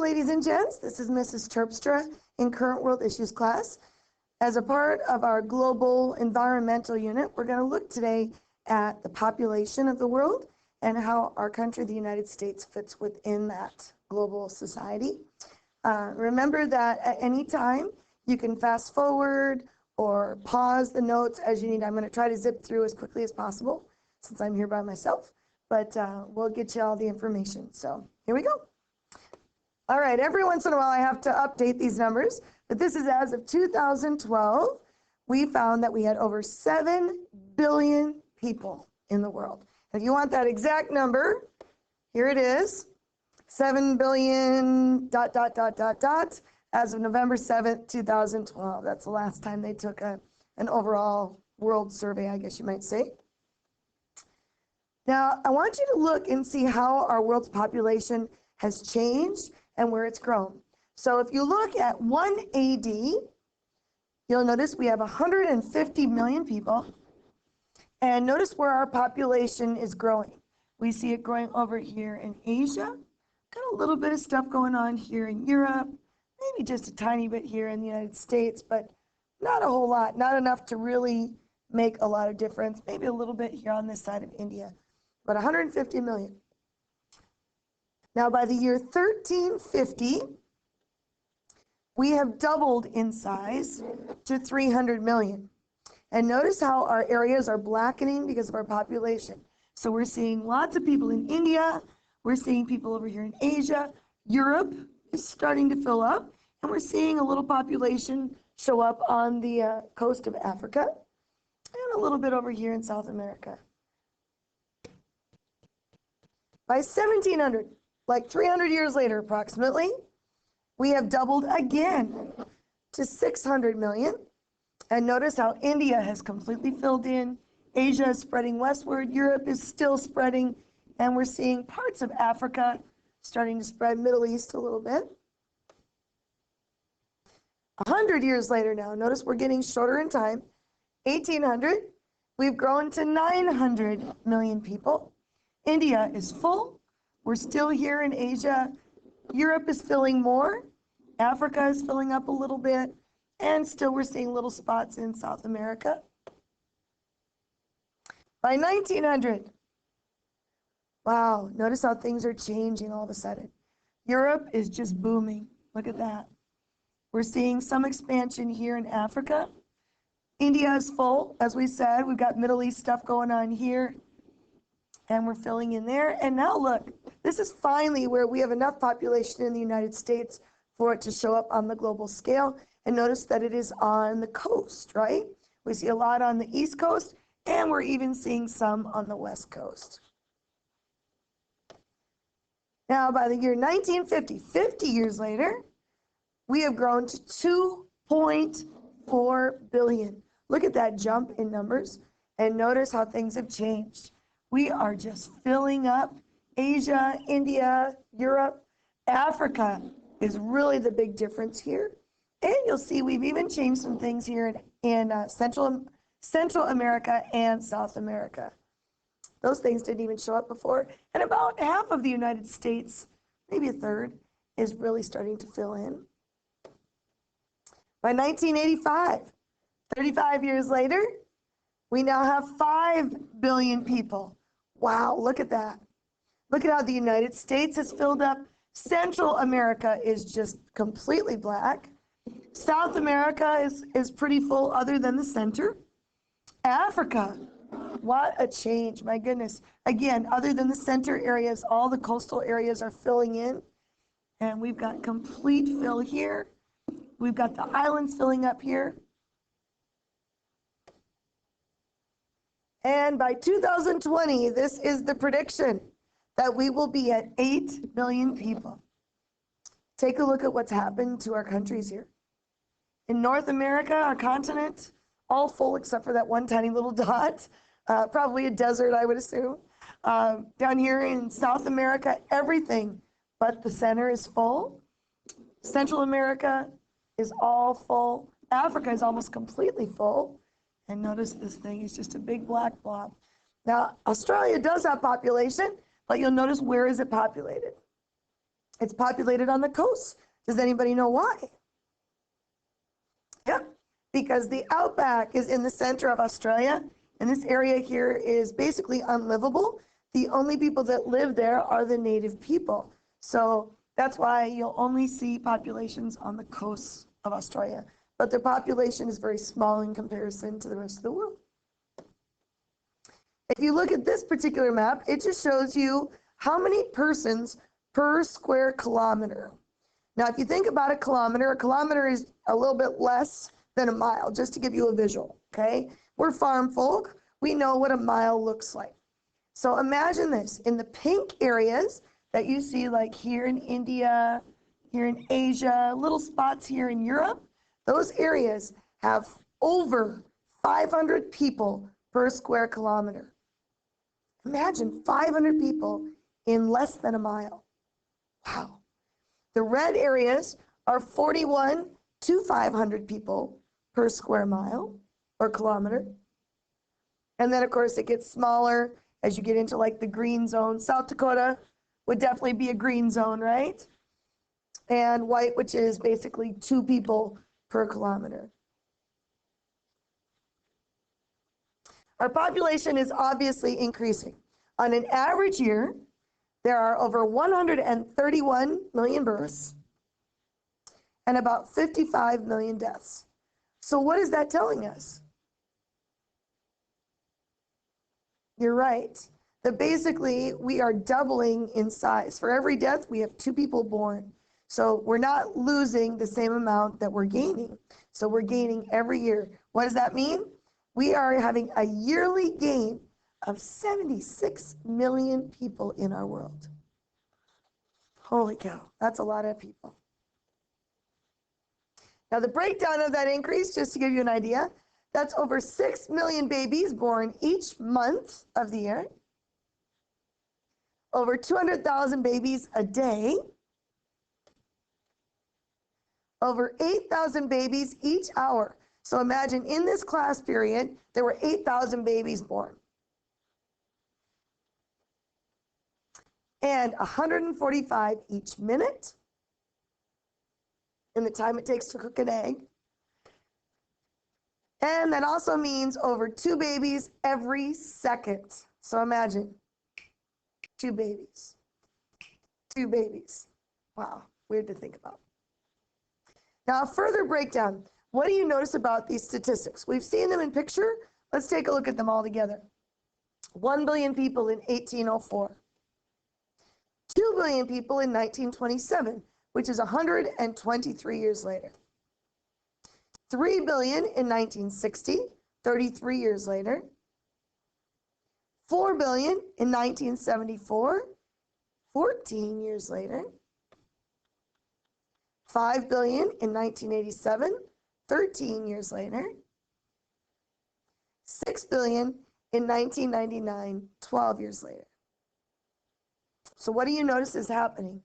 ladies and gents. This is Mrs. Terpstra in Current World Issues class. As a part of our global environmental unit, we're going to look today at the population of the world and how our country, the United States, fits within that global society. Remember that at any time you can fast forward or pause the notes as you need. I'm going to try to zip through as quickly as possible since I'm here by myself, but we'll get you all the information. So here we go. All right, every once in a while I have to update these numbers, but this is as of 2012. We found that we had over 7 billion people in the world. If you want that exact number, here it is, 7 billion ... as of November 7th, 2012. That's the last time they took an overall world survey, I guess you might say. Now, I want you to look and see how our world's population has changed and where it's grown. So if you look at 1 AD, you'll notice we have 150 million people. And notice where our population is growing. We see it growing over here in Asia. Got a little bit of stuff going on here in Europe, maybe just a tiny bit here in the United States, but not a whole lot, not enough to really make a lot of difference. Maybe a little bit here on this side of India, but 150 million. Now, by the year 1350, we have doubled in size to 300 million. And notice how our areas are blackening because of our population. So we're seeing lots of people in India. We're seeing people over here in Asia. Europe is starting to fill up. And we're seeing a little population show up on the coast of Africa and a little bit over here in South America. By 1700, like 300 years later approximately, we have doubled again to 600 million. And notice how India has completely filled in. Asia is spreading westward. Europe is still spreading. And we're seeing parts of Africa starting to spread, Middle East a little bit. 100 years later now, notice we're getting shorter in time. 1800, we've grown to 900 million people. India is full. We're still here in Asia. Europe is filling more. Africa is filling up a little bit. And still we're seeing little spots in South America. By 1900, wow, notice how things are changing all of a sudden. Europe is just booming. Look at that. We're seeing some expansion here in Africa. India is full, as we said. We've got Middle East stuff going on here. And we're filling in there. And now look, this is finally where we have enough population in the United States for it to show up on the global scale. And notice that it is on the coast, right? We see a lot on the East Coast, and we're even seeing some on the West Coast. Now, by the year 1950, 50 years later, we have grown to 2.4 billion. Look at that jump in numbers, and notice how things have changed. We are just filling up. Asia, India, Europe, Africa is really the big difference here. And you'll see we've even changed some things here in Central America and South America. Those things didn't even show up before. And about half of the United States, maybe a third, is really starting to fill in. By 1985, 35 years later, we now have 5 billion people. Wow, look at that. Look at how the United States has filled up. Central America is just completely black. South America is pretty full other than the center. Africa, what a change, my goodness. Again, other than the center areas, all the coastal areas are filling in. And we've got complete fill here. We've got the islands filling up here. And by 2020, this is the prediction that we will be at 8 billion people. Take a look at what's happened to our countries here. In North America, our continent, all full except for that one tiny little dot, probably a desert, I would assume. Down here in South America, everything but the center is full. Central America is all full. Africa is almost completely full. And notice this thing is just a big black blob. Now, Australia does have population, but you'll notice where is it populated? It's populated on the coast. Does anybody know why? Yeah, because the outback is in the center of Australia, and this area here is basically unlivable. The only people that live there are the native people. So that's why you'll only see populations on the coast of Australia. But their population is very small in comparison to the rest of the world. If you look at this particular map, it just shows you how many persons per square kilometer. Now, if you think about a kilometer is a little bit less than a mile, just to give you a visual, okay? We're farm folk. We know what a mile looks like. So imagine this. In the pink areas that you see, like here in India, here in Asia, little spots here in Europe, those areas have over 500 people per square kilometer. Imagine 500 people in less than a mile. Wow. The red areas are 41 to 500 people per square mile or kilometer. And then, of course, it gets smaller as you get into like the green zone. South Dakota would definitely be a green zone, right? And white, which is basically 2 people per kilometer. Our population is obviously increasing. On an average year, there are over 131 million births and about 55 million deaths. So what is that telling us? You're right. That basically we are doubling in size. For every death, we have 2 people born. So we're not losing the same amount that we're gaining. So we're gaining every year. What does that mean? We are having a yearly gain of 76 million people in our world. Holy cow, that's a lot of people. Now the breakdown of that increase, just to give you an idea, that's over 6 million babies born each month of the year, over 200,000 babies a day, over 8,000 babies each hour. So imagine in this class period, there were 8,000 babies born. And 145 each minute in the time it takes to cook an egg. And that also means over 2 babies every second. So imagine 2 babies. 2 babies. Wow, weird to think about. Now, a further breakdown. What do you notice about these statistics? We've seen them in picture. Let's take a look at them all together. 1 billion people in 1804. 2 billion people in 1927, which is 123 years later. 3 billion in 1960, 33 years later. 4 billion in 1974, 14 years later. 5 billion in 1987, 13 years later. 6 billion in 1999, 12 years later. So what do you notice is happening?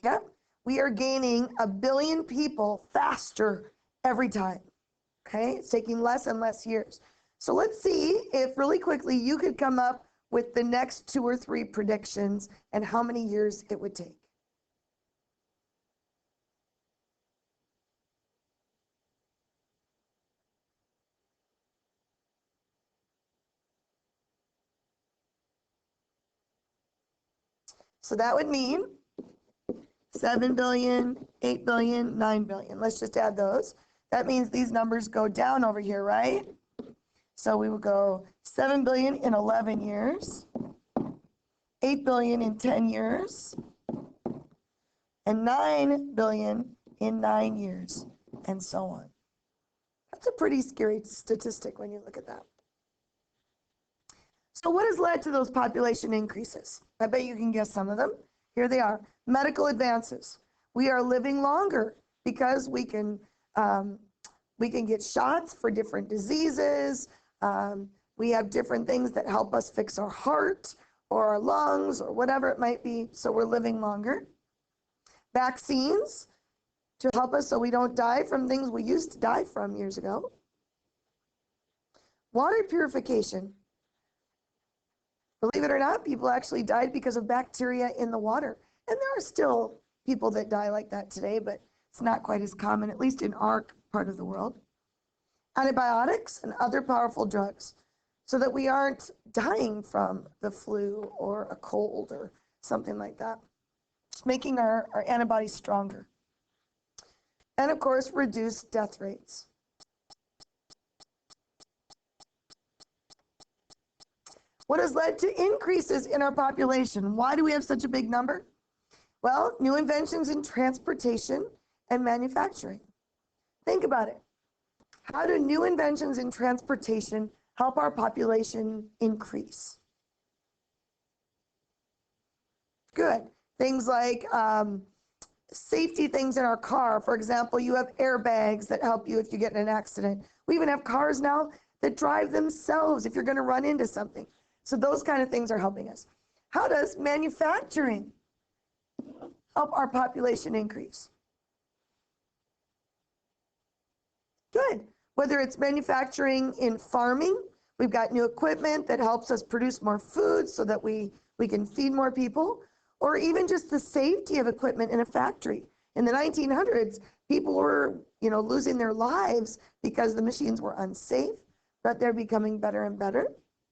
Yeah, we are gaining 1 billion people faster every time. Okay, it's taking less and less years. So let's see if really quickly you could come up with the next 2 or 3 predictions and how many years it would take. So that would mean 7 billion, 8 billion, 9 billion. Let's just add those. That means these numbers go down over here, right? So we will go 7 billion in 11 years, 8 billion in 10 years, and 9 billion in 9 years, and so on. That's a pretty scary statistic when you look at that. So what has led to those population increases? I bet you can guess some of them. Here they are. Medical advances. We are living longer because we can get shots for different diseases. We have different things that help us fix our heart or our lungs or whatever it might be. So we're living longer. Vaccines to help us so we don't die from things we used to die from years ago. Water purification. Believe it or not, people actually died because of bacteria in the water. And there are still people that die like that today, but it's not quite as common, at least in our part of the world. Antibiotics and other powerful drugs, so that we aren't dying from the flu or a cold or something like that. Just making our antibodies stronger. And of course, reduce death rates. What has led to increases in our population? Why do we have such a big number? Well, new inventions in transportation and manufacturing. Think about it. How do new inventions in transportation help our population increase? Good. Things like safety things in our car. For example, you have airbags that help you if you get in an accident. We even have cars now that drive themselves if you're going to run into something. So those kind of things are helping us. How does manufacturing help our population increase? Good. Whether it's manufacturing in farming, we've got new equipment that helps us produce more food so that we can feed more people, or even just the safety of equipment in a factory. In the 1900s, people were, losing their lives because the machines were unsafe, but they're becoming better and better.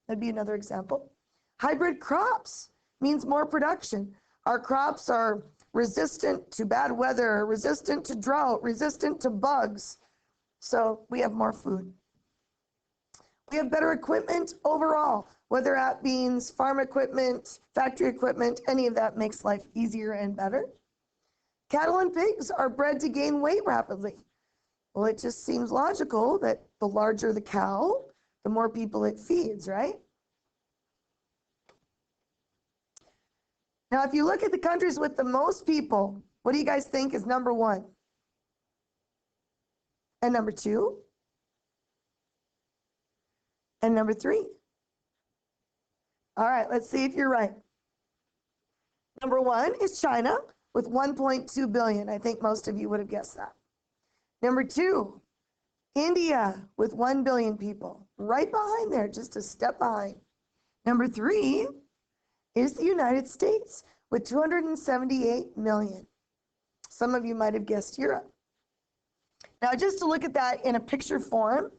That'd be another example. Hybrid crops means more production. Our crops are resistant to bad weather, resistant to drought, resistant to bugs. So we have more food. We have better equipment overall, whether that means farm equipment, factory equipment, any of that makes life easier and better. Cattle and pigs are bred to gain weight rapidly. Well, it just seems logical that the larger the cow, the more people it feeds, right? Now, if you look at the countries with the most people, what do you guys think is number one? And number two? And number three? All right, let's see if you're right. Number one is China with 1.2 billion. I think most of you would have guessed that. Number two, India with 1 billion people. Right behind there, just a step behind. Number three is the United States with 278 million. Some of you might have guessed Europe. Now, just to look at that in a picture form,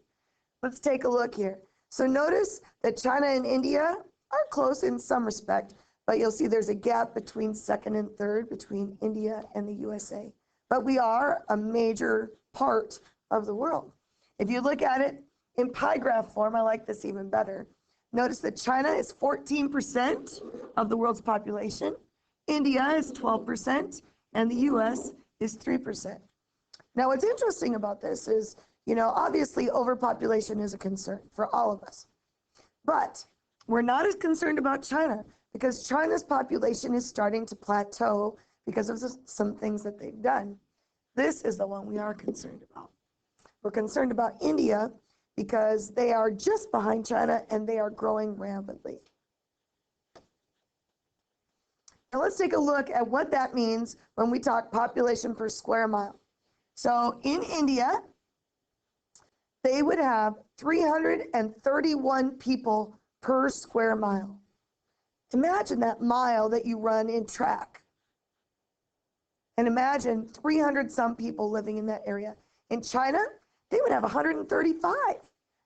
let's take a look here. So notice that China and India are close in some respect, but you'll see there's a gap between second and third between India and the USA. But we are a major part of the world. If you look at it in pie graph form, I like this even better. Notice that China is 14% of the world's population, India is 12%, and the US is 3%. Now, what's interesting about this is, obviously overpopulation is a concern for all of us. But we're not as concerned about China because China's population is starting to plateau because of some things that they've done. This is the one we are concerned about. We're concerned about India because they are just behind China and they are growing rapidly. Now let's take a look at what that means when we talk population per square mile. So in India, they would have 331 people per square mile. Imagine that mile that you run in track. And imagine 300 some people living in that area. In China, they would have 135.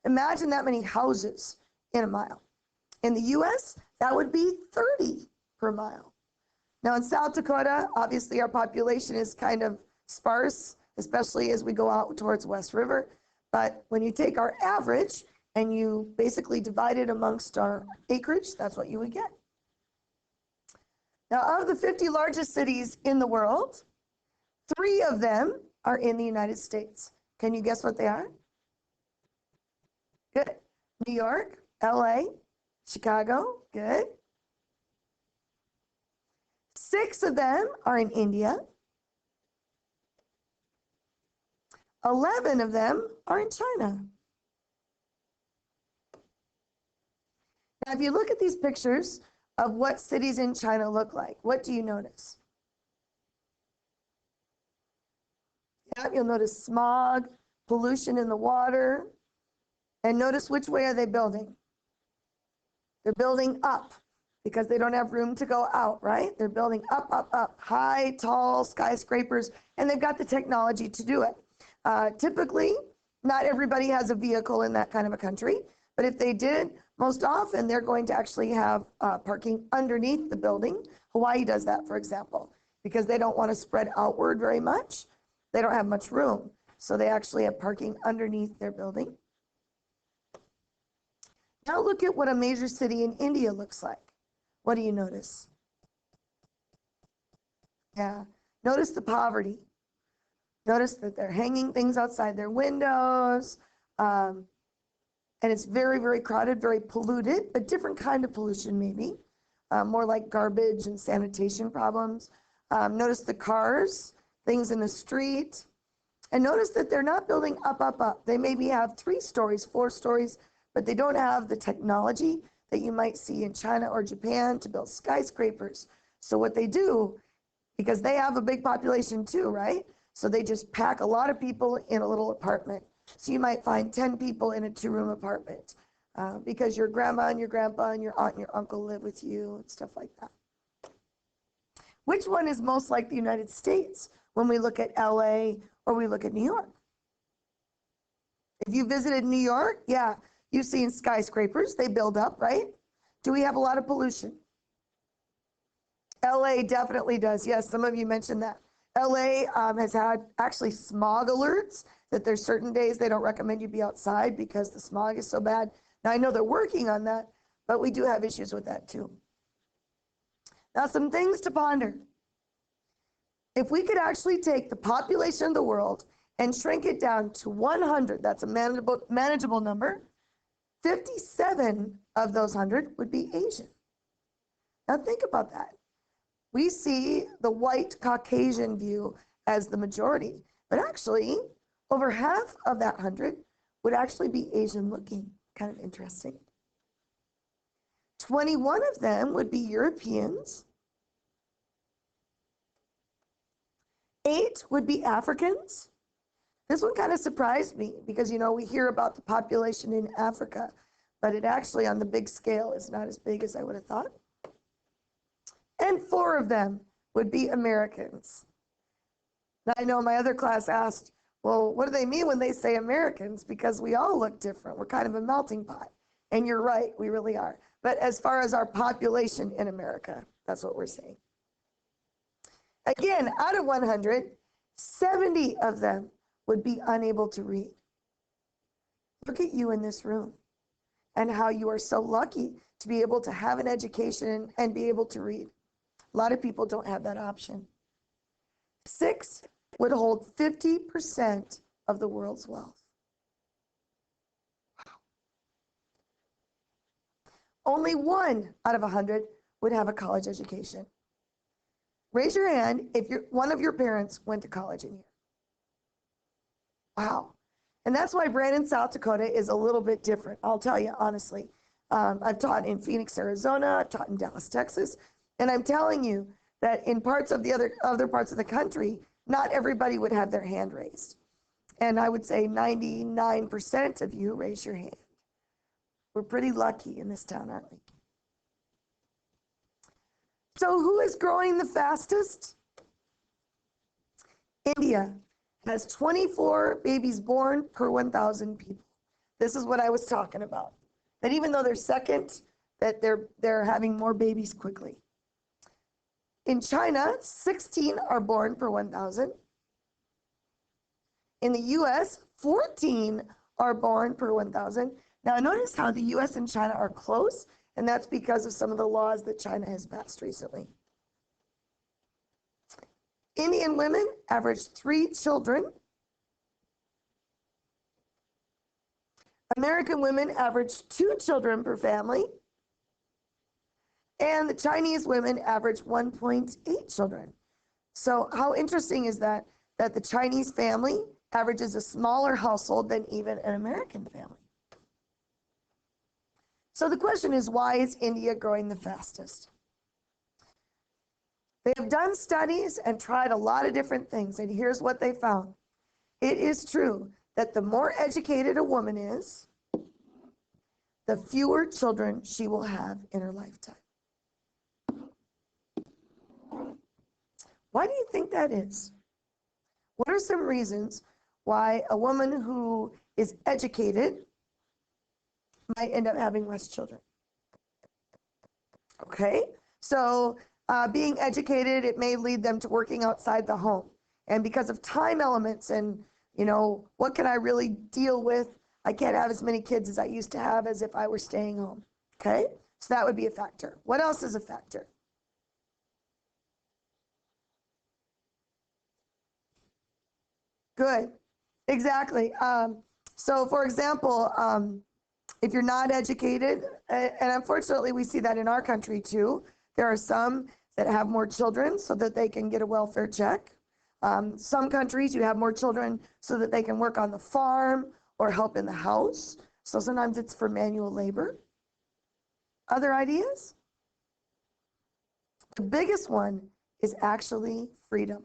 Imagine that many houses in a mile. In the US, that would be 30 per mile. Now in South Dakota, obviously our population is kind of sparse, especially as we go out towards West River. But when you take our average and you basically divide it amongst our acreage, that's what you would get. Now, of the 50 largest cities in the world, 3 of them are in the United States. Can you guess what they are? Good. New York, LA, Chicago, good. 6 of them are in India. 11 of them are in China. Now, if you look at these pictures of what cities in China look like, what do you notice? Yeah, you'll notice smog, pollution in the water, and notice which way are they building? They're building up. because they don't have room to go out, right? They're building up, up, up, high, tall skyscrapers, and they've got the technology to do it. Typically, not everybody has a vehicle in that kind of a country, but if they did, most often they're going to actually have parking underneath the building. Hawaii does that, for example, because they don't want to spread outward very much. They don't have much room, so they actually have parking underneath their building. Now look at what a major city in India looks like. What do you notice? Yeah, notice the poverty. Notice that they're hanging things outside their windows, and it's very, very crowded, very polluted, a different kind of pollution maybe, more like garbage and sanitation problems. Notice the cars, things in the street, and notice that they're not building up, up, up. They maybe have 3 stories, 4 stories, but they don't have the technology that you might see in China or Japan to build skyscrapers. So what they do, because they have a big population too, right? So they just pack a lot of people in a little apartment. So you might find 10 people in a 2-room apartment because your grandma and your grandpa and your aunt and your uncle live with you and stuff like that. Which one is most like the United States when we look at LA or we look at New York? If you visited New York, yeah, you've seen skyscrapers, they build up, right? Do we have a lot of pollution? LA definitely does. Yes, some of you mentioned that. LA has had actually smog alerts that there's certain days they don't recommend you be outside because the smog is so bad. Now I know they're working on that, but we do have issues with that too. Now some things to ponder. If we could actually take the population of the world and shrink it down to 100, that's a manageable number, 57 of those 100 would be Asian. Now think about that. We see the white Caucasian view as the majority, but actually over half of that 100 would actually be Asian looking. Kind of interesting. 21 of them would be Europeans. 8 would be Africans. This one kind of surprised me because, you know, we hear about the population in Africa, but it actually on the big scale is not as big as I would have thought. And 4 of them would be Americans. Now, I know my other class asked, well, what do they mean when they say Americans? Because we all look different. We're kind of a melting pot. And you're right, we really are. But as far as our population in America, that's what we're saying. Again, out of 100, 70 of them would be unable to read. Look at you in this room and how you are so lucky to be able to have an education and be able to read. A lot of people don't have that option. 6 would hold 50% of the world's wealth. Wow. Only 1 out of 100 would have a college education. Raise your hand if one of your parents went to college in here. Wow. And that's why Brandon, South Dakota is a little bit different. I'll tell you honestly. I've taught in Phoenix, Arizona. I've taught in Dallas, Texas. And I'm telling you that in parts of the other parts of the country, not everybody would have their hand raised. And I would say 99% of you raise your hand. We're pretty lucky in this town, aren't we? So who is growing the fastest? India has 24 babies born per 1,000 people. This is what I was talking about. That even though they're second, that they're having more babies quickly. In China, 16 are born per 1,000. In the US, 14 are born per 1,000. Now notice how the US and China are close, and that's because of some of the laws that China has passed recently. Indian women average 3 children. American women average 2 children per family. And the Chinese women average 1.8 children. So how interesting is that the Chinese family averages a smaller household than even an American family? So the question is, why is India growing the fastest? They have done studies and tried a lot of different things, and here's what they found. It is true that the more educated a woman is, the fewer children she will have in her lifetime. Why do you think that is? What are some reasons why a woman who is educated might end up having less children? Okay, so being educated, it may lead them to working outside the home. And because of time elements and, what can I really deal with? I can't have as many kids as I used to have as if I were staying home. Okay, so that would be a factor. What else is a factor? Good, exactly. So for example, if you're not educated, and unfortunately we see that in our country too, there are some that have more children so that they can get a welfare check. Some countries you have more children so that they can work on the farm or help in the house. So sometimes it's for manual labor. Other ideas? The biggest one is actually freedom.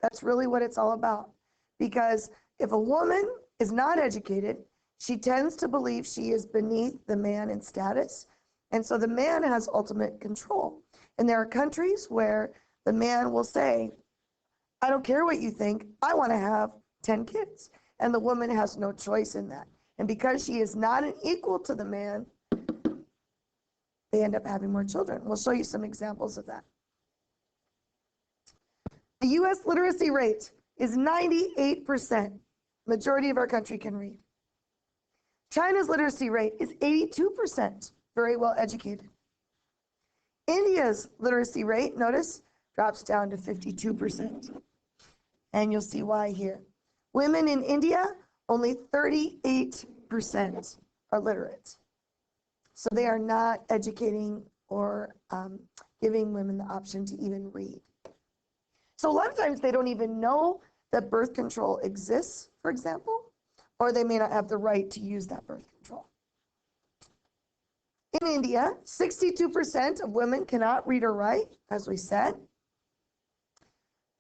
That's really what it's all about. Because if a woman is not educated, she tends to believe she is beneath the man in status. And so the man has ultimate control. And there are countries where the man will say, I don't care what you think, I want to have 10 kids. And the woman has no choice in that. And because she is not an equal to the man, they end up having more children. We'll show you some examples of that. The US literacy rate is 98%. Majority of our country can read. China's literacy rate is 82%, very well educated. India's literacy rate, notice, drops down to 52%. And you'll see why here. Women in India, only 38% are literate. So they are not educating or giving women the option to even read. So a lot of times they don't even know that birth control exists, for example, or they may not have the right to use that birth control. In India, 62% of women cannot read or write, as we said.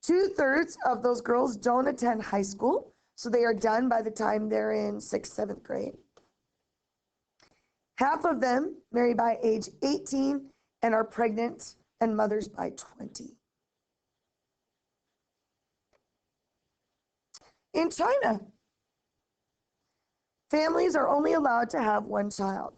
2/3 of those girls don't attend high school, so they are done by the time they're in 6th, 7th grade. Half of them marry by age 18 and are pregnant and mothers by 20. In China, families are only allowed to have one child.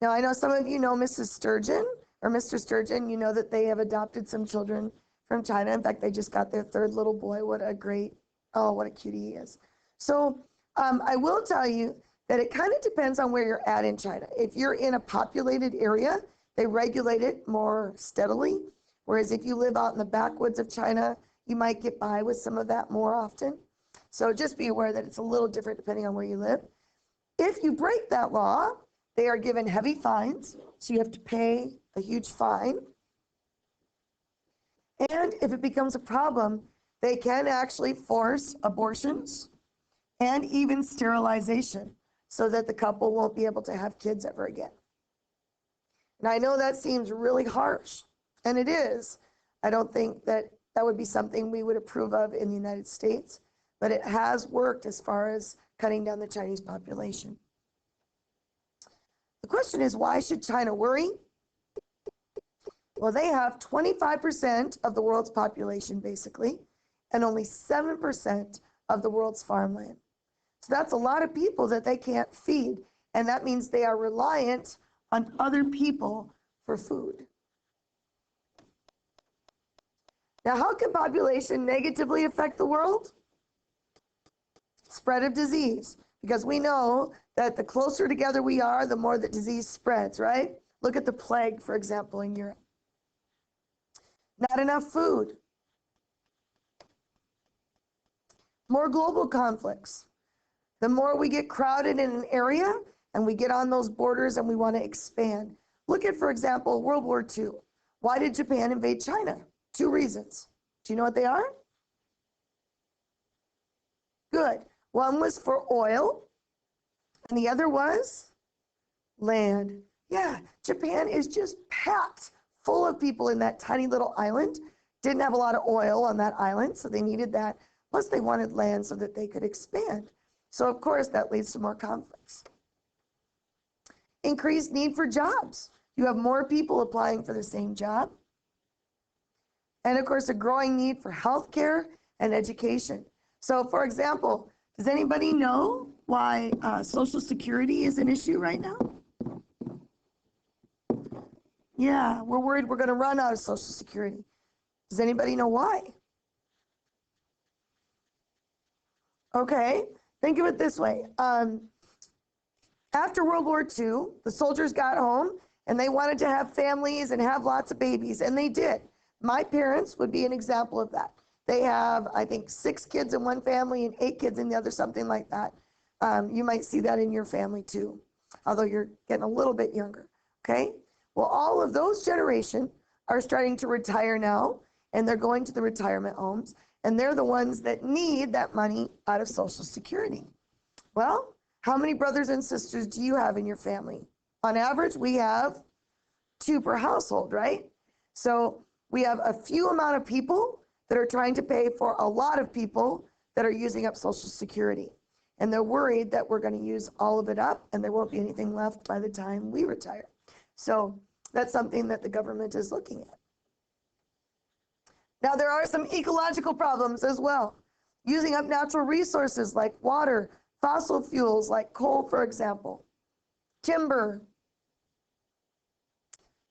Now, I know some of you know Mrs. Sturgeon or Mr. Sturgeon. You know that they have adopted some children from China. In fact, they just got their 3rd little boy. What a cutie he is. So I will tell you that it kind of depends on where you're at in China. If you're in a populated area, they regulate it more steadily. Whereas if you live out in the backwoods of China, you might get by with some of that more often. So just be aware that it's a little different depending on where you live. If you break that law, they are given heavy fines. So you have to pay a huge fine. And if it becomes a problem, they can actually force abortions and even sterilization so that the couple won't be able to have kids ever again. And I know that seems really harsh, and it is. I don't think that that would be something we would approve of in the United States, but it has worked as far as cutting down the Chinese population. The question is, why should China worry? Well, they have 25% of the world's population, basically, and only 7% of the world's farmland. So that's a lot of people that they can't feed, and that means they are reliant on other people for food. Now, how can population negatively affect the world? Spread of disease, because we know that the closer together we are, the more that disease spreads, right? Look at the plague, for example, in Europe. Not enough food. More global conflicts. The more we get crowded in an area and we get on those borders and we want to expand. Look at, for example, World War II. Why did Japan invade China? 2 reasons. Do you know what they are? Good. One was for oil, and the other was land. Yeah, Japan is just packed full of people in that tiny little island. Didn't have a lot of oil on that island, so they needed that. Plus, they wanted land so that they could expand. So, of course, that leads to more conflicts. Increased need for jobs. You have more people applying for the same job. and of course, a growing need for healthcare and education. So, for example, does anybody know why Social Security is an issue right now? Yeah, we're worried we're going to run out of Social Security. Does anybody know why? Okay, think of it this way. After World War II, the soldiers got home and they wanted to have families and have lots of babies, and they did. My parents would be an example of that. They have, I think, 6 kids in one family and 8 kids in the other, something like that. You might see that in your family too, although you're getting a little bit younger, okay? Well, all of those generation are starting to retire now, and they're going to the retirement homes, and they're the ones that need that money out of Social Security. Well, how many brothers and sisters do you have in your family? On average, we have 2 per household, right? So we have a few amount of people that are trying to pay for a lot of people that are using up Social Security. And they're worried that we're going to use all of it up and there won't be anything left by the time we retire. So that's something that the government is looking at. Now, there are some ecological problems as well. Using up natural resources like water, fossil fuels like coal, for example, timber,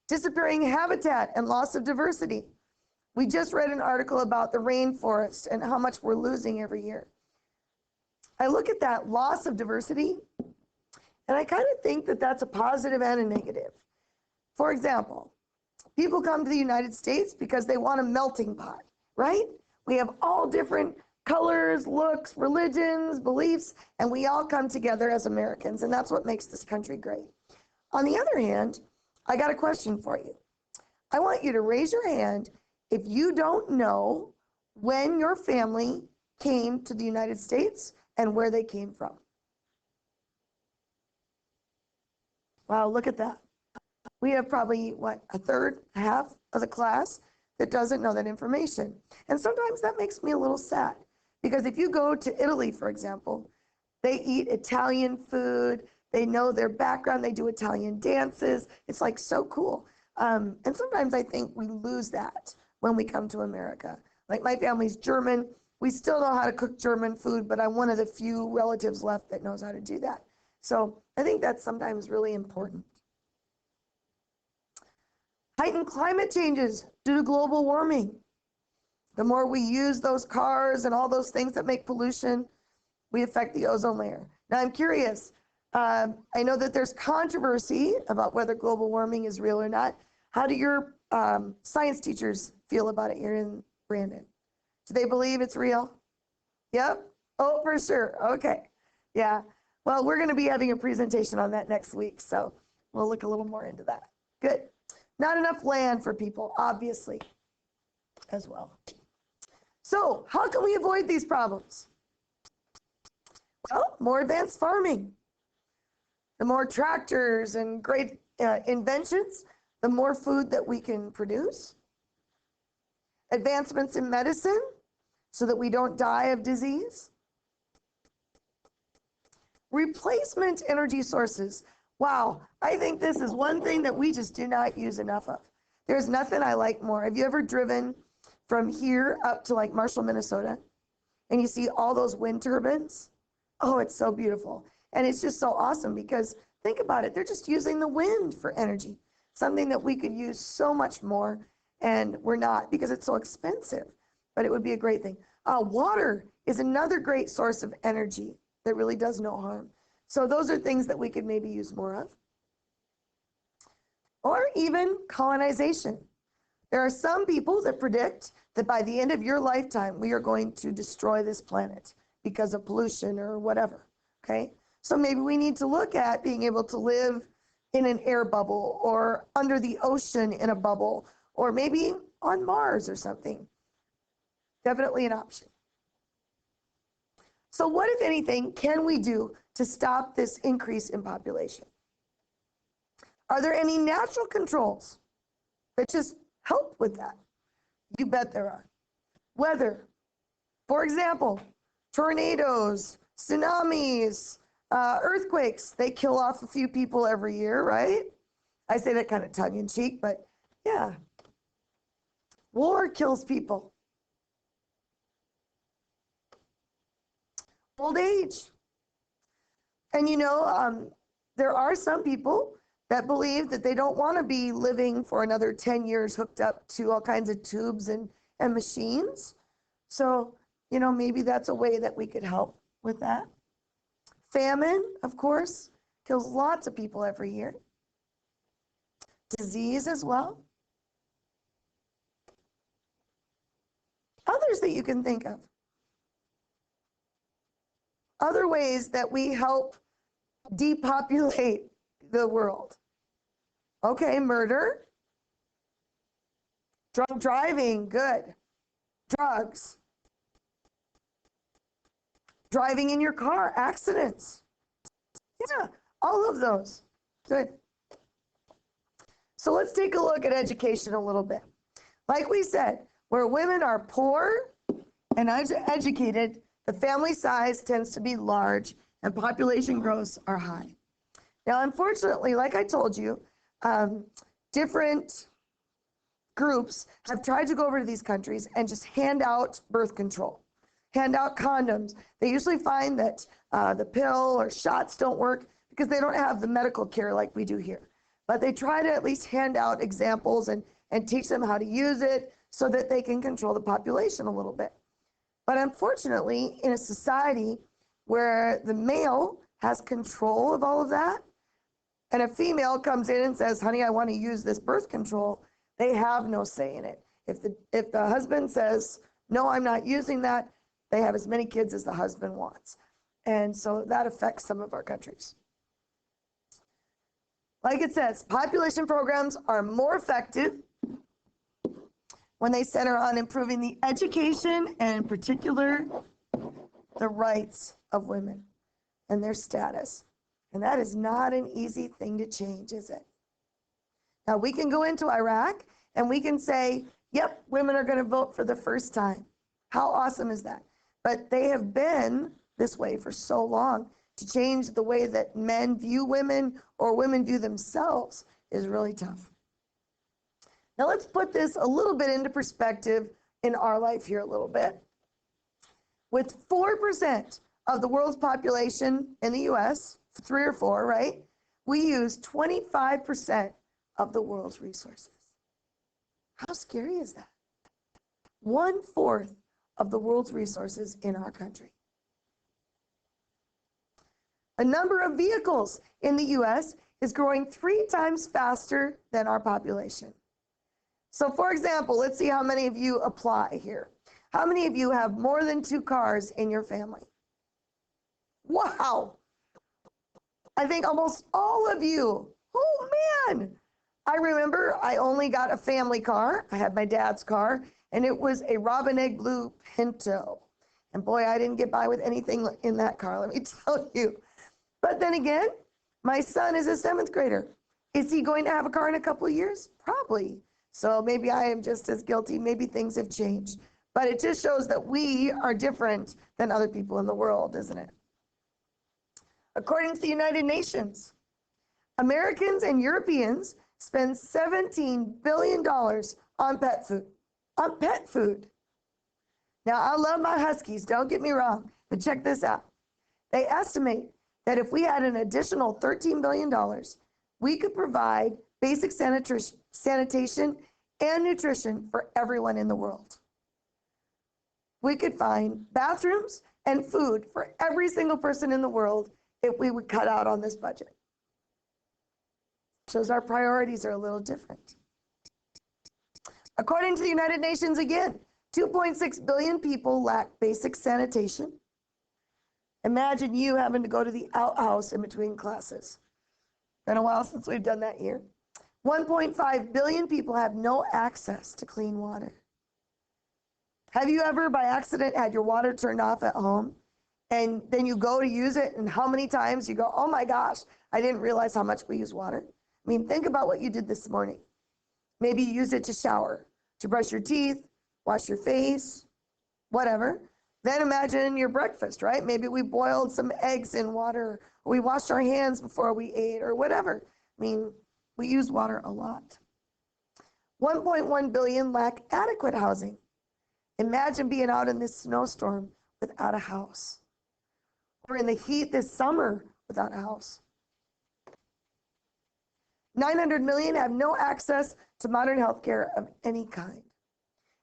disappearing habitat and loss of diversity. We just read an article about the rainforest and how much we're losing every year. I look at that loss of diversity and I kind of think that that's a positive and a negative. For example, people come to the United States because they want a melting pot, right? We have all different colors, looks, religions, beliefs, and we all come together as Americans, and that's what makes this country great. On the other hand, I got a question for you. I want you to raise your hand if you don't know when your family came to the United States and where they came from. Wow, look at that. We have probably, what, a third, half of the class that doesn't know that information. And sometimes that makes me a little sad. Because if you go to Italy, for example, they eat Italian food, they know their background, they do Italian dances. It's like so cool. And sometimes I think we lose that when we come to America. Like my family's German. We still know how to cook German food, but I'm one of the few relatives left that knows how to do that. So I think that's sometimes really important. Heightened climate changes due to global warming. The more we use those cars and all those things that make pollution, we affect the ozone layer. Now, I'm curious. I know that there's controversy about whether global warming is real or not. How do your science teachers feel about it here in Brandon? Do they believe it's real? Yep. Oh, for sure. Okay. Yeah. Well, we're going to be having a presentation on that next week, so we'll look a little more into that. Good. Not enough land for people, obviously, as well. So how can we avoid these problems? Well, more advanced farming. The more tractors and great inventions, the more food that we can produce. Advancements in medicine so that we don't die of disease. Replacement energy sources. Wow, I think this is one thing that we just do not use enough of. There's nothing I like more. Have you ever driven from here up to like Marshall, Minnesota, and you see all those wind turbines? Oh, it's so beautiful. And it's just so awesome because think about it, they're just using the wind for energy, something that we could use so much more, and we're not because it's so expensive, but it would be a great thing. Water is another great source of energy that really does no harm. So those are things that we could maybe use more of. Or even colonization. There are some people that predict that by the end of your lifetime, we are going to destroy this planet because of pollution or whatever, okay? So maybe we need to look at being able to live in an air bubble or under the ocean in a bubble, or maybe on Mars or something. Definitely an option. So what, if anything, can we do to stop this increase in population? Are there any natural controls that just help with that? You bet there are. Weather. For example, tornadoes, tsunamis, earthquakes. They kill off a few people every year, right? I say that kind of tongue in cheek, but yeah. War kills people. Old age. And there are some people that believe that they don't want to be living for another 10 years hooked up to all kinds of tubes and machines. So, maybe that's a way that we could help with that. Famine, of course, kills lots of people every year. Disease as well. Others that you can think of. Other ways that we help depopulate the world. Okay, murder. Drunk driving, good. Drugs. Driving in your car, accidents. Yeah, all of those. Good. So let's take a look at education a little bit. Like we said, where women are poor and educated, the family size tends to be large and population growths are high. Now, unfortunately, like I told you, different groups have tried to go over to these countries and just hand out birth control, hand out condoms. They usually find that the pill or shots don't work because they don't have the medical care like we do here. But they try to at least hand out examples and teach them how to use it so that they can control the population a little bit. But unfortunately, in a society where the male has control of all of that, and a female comes in and says, honey, I want to use this birth control, they have no say in it. If the husband says, no, I'm not using that, they have as many kids as the husband wants. And so that affects some of our countries. Like it says, population programs are more effective when they center on improving the education and in particular, the rights of women and their status. And that is not an easy thing to change, is it? Now we can go into Iraq and we can say, yep, women are going to vote for the first time. How awesome is that? But they have been this way for so long. To change the way that men view women or women view themselves is really tough. Now let's put this a little bit into perspective in our life here a little bit. With 4% of the world's population in the US, 3 or 4, right? We use 25% of the world's resources. How scary is that? 1/4 of the world's resources in our country. The number of vehicles in the US is growing 3 times faster than our population. So for example, let's see how many of you apply here. How many of you have more than 2 cars in your family? Wow. I think almost all of you. Oh man. I remember I only got a family car. I had my dad's car and it was a robin egg blue Pinto. And boy, I didn't get by with anything in that car, let me tell you. But then again, my son is a 7th grader. Is he going to have a car in a couple of years? Probably. So maybe I am just as guilty. Maybe things have changed. But it just shows that we are different than other people in the world, isn't it? According to the United Nations, Americans and Europeans spend $17 billion on pet food. On pet food. Now, I love my Huskies, don't get me wrong, but check this out. They estimate that if we had an additional $13 billion, we could provide basic sanitation and nutrition for everyone in the world. We could find bathrooms and food for every single person in the world if we would cut out on this budget. Shows our priorities are a little different. According to the United Nations again, 2.6 billion people lack basic sanitation. Imagine you having to go to the outhouse in between classes. Been a while since we've done that here. 1.5 billion people have no access to clean water. Have you ever by accident had your water turned off at home and then you go to use it and how many times you go, oh my gosh, I didn't realize how much we use water. I mean, think about what you did this morning. Maybe you used it to shower, to brush your teeth, wash your face, whatever. Then imagine your breakfast, right? Maybe we boiled some eggs in water, or we washed our hands before we ate, or whatever. I mean, we use water a lot. 1.1 billion lack adequate housing. Imagine being out in this snowstorm without a house, or in the heat this summer without a house. 900 million have no access to modern health care of any kind.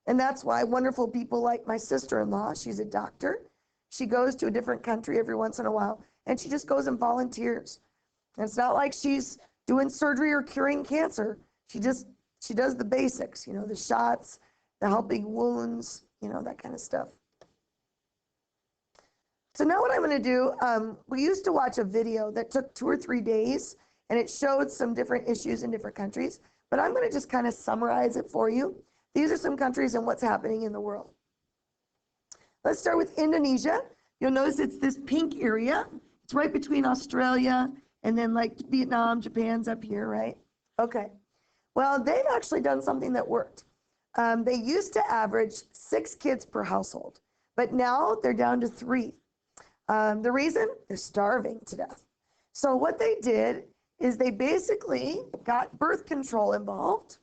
And that's why wonderful people like my sister-in-law, she's a doctor, she goes to a different country every once in a while, and she just goes and volunteers. And it's not like she's doing surgery or curing cancer. She does the basics, the shots, the helping wounds, that kind of stuff. So now what I'm going to do, we used to watch a video that took 2 or 3 days, and it showed some different issues in different countries, but I'm going to just kind of summarize it for you. These are some countries and what's happening in the world. Let's start with Indonesia. You'll notice it's this pink area. It's right between Australia and then like Vietnam, Japan's up here, right? Okay. Well, they've actually done something that worked. They used to average 6 kids per household, but now they're down to 3. The reason? They're starving to death. So what they did is they basically got birth control involved,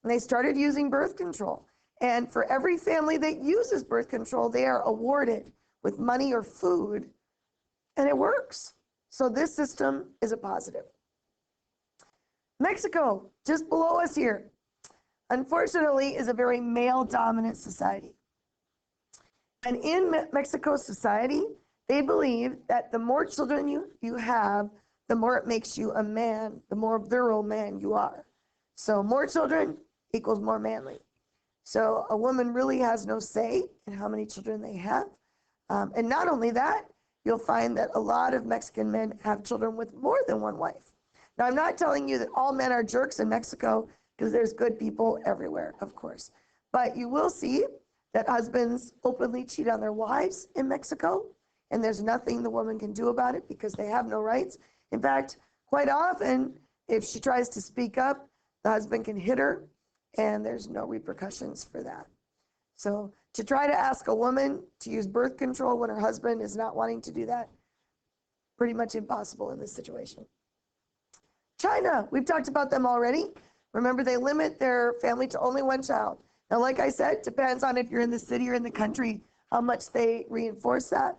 and they started using birth control. And for every family that uses birth control, they are awarded with money or food, and it works. So this system is a positive. Mexico, just below us here, unfortunately, is a very male-dominant society. And in Mexico's society, they believe that the more children you have, the more it makes you a man, the more virile man you are. So more children equals more manly. So a woman really has no say in how many children they have. And not only that, you'll find that a lot of Mexican men have children with more than one wife. Now, I'm not telling you that all men are jerks in Mexico, because there's good people everywhere, of course. But you will see that husbands openly cheat on their wives in Mexico, and there's nothing the woman can do about it because they have no rights. In fact, quite often, if she tries to speak up, the husband can hit her, and there's no repercussions for that. So to try to ask a woman to use birth control when her husband is not wanting to do that, pretty much impossible in this situation. China, we've talked about them already. Remember, they limit their family to only 1 child. Now, like I said, depends on if you're in the city or in the country, how much they reinforce that.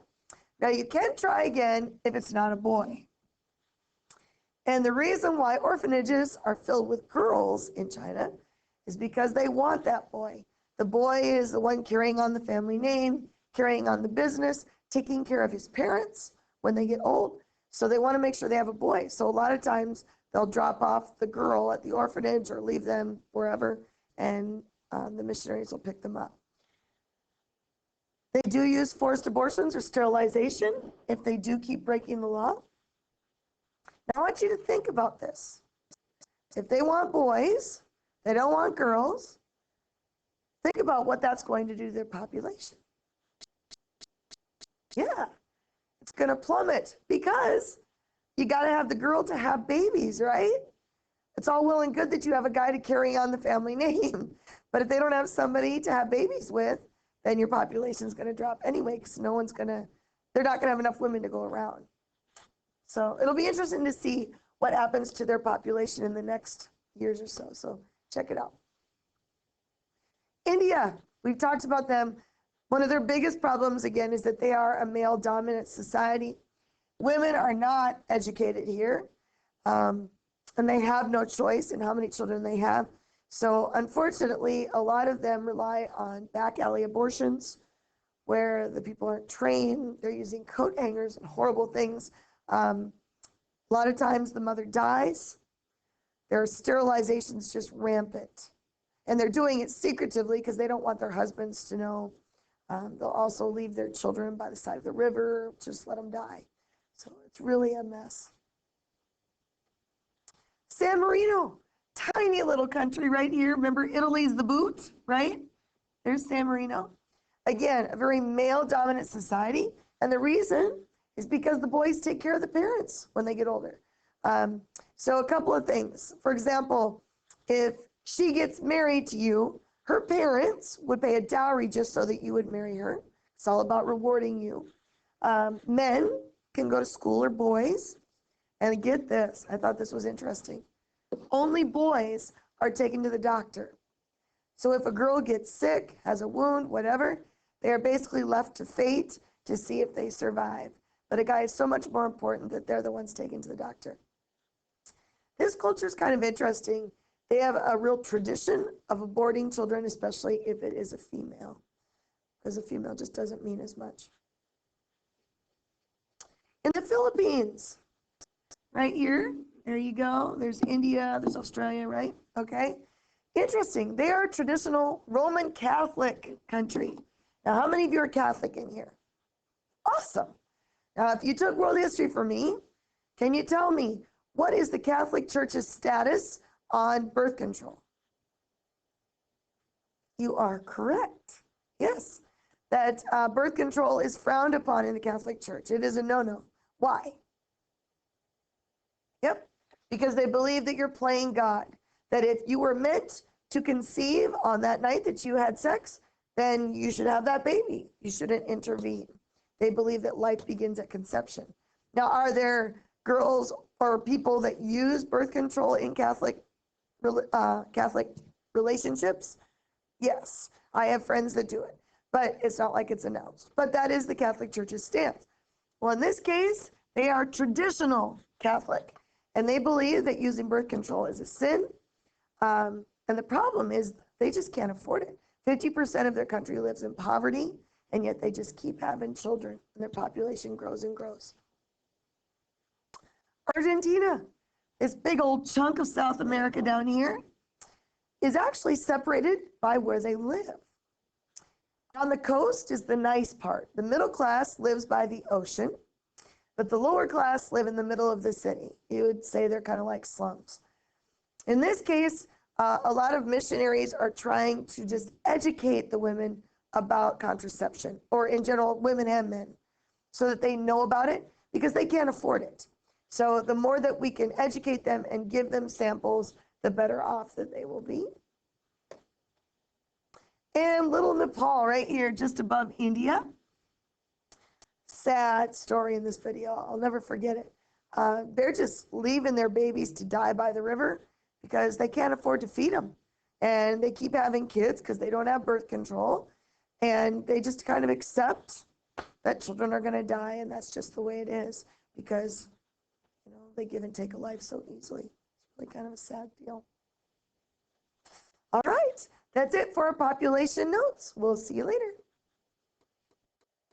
Now, you can try again if it's not a boy. And the reason why orphanages are filled with girls in China is because they want that boy. The boy is the one carrying on the family name, carrying on the business, taking care of his parents when they get old. So they want to make sure they have a boy. So a lot of times they'll drop off the girl at the orphanage or leave them wherever, and the missionaries will pick them up. They do use forced abortions or sterilization if they do keep breaking the law. Now I want you to think about this. If they want boys, they don't want girls, think about what that's going to do to their population. Yeah, it's going to plummet because you got to have the girl to have babies, right? It's all well and good that you have a guy to carry on the family name, but if they don't have somebody to have babies with, then your population is going to drop anyway, because they're not going to have enough women to go around. So it'll be interesting to see what happens to their population in the next years or so. So check it out. India, we've talked about them. One of their biggest problems, again, is that they are a male-dominant society. Women are not educated here, and they have no choice in how many children they have. So unfortunately, a lot of them rely on back alley abortions, where the people aren't trained. They're using coat hangers and horrible things. A lot of times the mother dies. There are sterilizations just rampant. And they're doing it secretively because they don't want their husbands to know. They'll also leave their children by the side of the river, just let them die. So it's really a mess. San Marino, tiny little country right here. Remember, Italy's the boot, right? There's San Marino. Again, a very male-dominant society. And the reason is because the boys take care of the parents when they get older. So a couple of things. For example, if she gets married to you, her parents would pay a dowry just so that you would marry her. It's all about rewarding you. Men can go to school, or boys. And get this, I thought this was interesting. Only boys are taken to the doctor. So if a girl gets sick, has a wound, whatever, they are basically left to fate to see if they survive. But a guy is so much more important that they're the ones taken to the doctor. This culture is kind of interesting. They have a real tradition of aborting children, especially if it is a female, because a female just doesn't mean as much. In the Philippines, right here, there you go. There's India, there's Australia, right? Okay. Interesting. They are a traditional Roman Catholic country. Now, how many of you are Catholic in here? Awesome. Now, if you took world history for me, can you tell me what is the Catholic Church's status on birth control? You are correct. Yes, that birth control is frowned upon in the Catholic Church. It is a no-no. Why? Yep, because they believe that you're playing God. That if you were meant to conceive on that night that you had sex, then you should have that baby. You shouldn't intervene. They believe that life begins at conception. Now, are there girls or people that use birth control in Catholic relationships? Yes, I have friends that do it, but it's not like it's announced. But that is the Catholic Church's stance. Well, in this case, they are traditional Catholic, and they believe that using birth control is a sin. And the problem is they just can't afford it. 50% of their country lives in poverty, and yet they just keep having children, and their population grows and grows. Argentina, this big old chunk of South America down here, is actually separated by where they live. On the coast is the nice part. The middle class lives by the ocean, but the lower class live in the middle of the city. You would say they're kind of like slums. In this case, a lot of missionaries are trying to just educate the women about contraception, or in general, women and men, so that they know about it, because they can't afford it. So the more that we can educate them and give them samples, the better off that they will be. And little Nepal right here, just above India. Sad story in this video. I'll never forget it. They're just leaving their babies to die by the river because they can't afford to feed them. And they keep having kids because they don't have birth control. And they just kind of accept that children are going to die, and that's just the way it is, because they give and take a life so easily. It's really kind of a sad deal. All right, that's it for our population notes. We'll see you later.